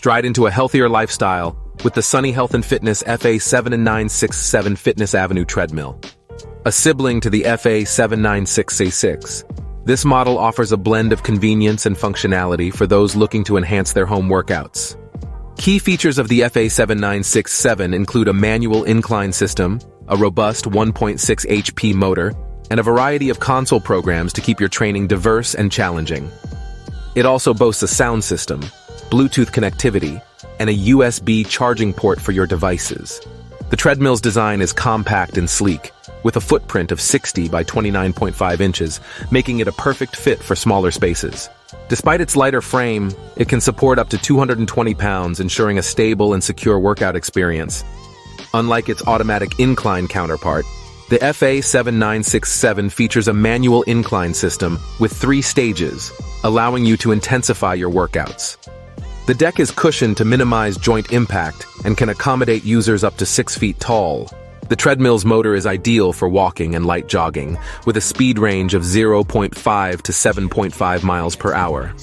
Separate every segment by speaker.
Speaker 1: Stride into a healthier lifestyle with the Sunny Health and Fitness FA-7967 Fitness Avenue Treadmill. A sibling to the FA-7967, this model offers a blend of convenience and functionality for those looking to enhance their home workouts. Key features of the FA-7967 include a manual incline system, a robust 1.6 HP motor, and a variety of console programs to keep your training diverse and challenging. It also boasts a sound system, Bluetooth connectivity, and a USB charging port for your devices. The treadmill's design is compact and sleek, with a footprint of 60 by 29.5 inches, making it a perfect fit for smaller spaces. Despite its lighter frame, it can support up to 220 pounds, ensuring a stable and secure workout experience. Unlike its automatic incline counterpart, the FA-7967 features a manual incline system with 3 stages, allowing you to intensify your workouts. The deck is cushioned to minimize joint impact and can accommodate users up to 6 feet tall. The treadmill's motor is ideal for walking and light jogging, with a speed range of 0.5 to 7.5 miles per hour.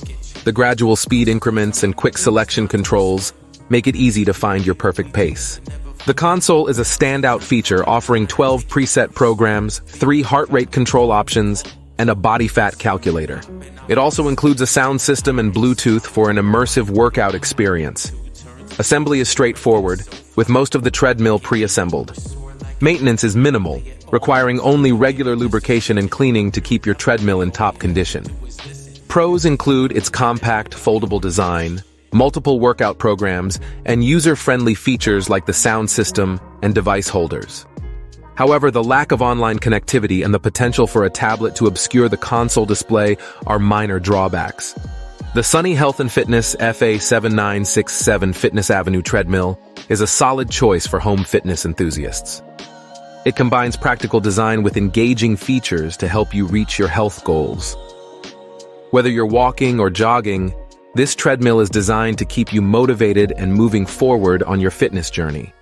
Speaker 1: The gradual speed increments and quick selection controls make it easy to find your perfect pace. The console is a standout feature, offering 12 preset programs, 3 heart rate control options, and a body fat calculator. It also includes a sound system and Bluetooth for an immersive workout experience. Assembly is straightforward, with most of the treadmill pre-assembled. Maintenance is minimal, requiring only regular lubrication and cleaning to keep your treadmill in top condition. Pros include its compact, foldable design, multiple workout programs, and user-friendly features like the sound system and device holders. However, the lack of online connectivity and the potential for a tablet to obscure the console display are minor drawbacks. The Sunny Health and Fitness FA-7967 Fitness Avenue Treadmill is a solid choice for home fitness enthusiasts. It combines practical design with engaging features to help you reach your health goals. Whether you're walking or jogging, this treadmill is designed to keep you motivated and moving forward on your fitness journey.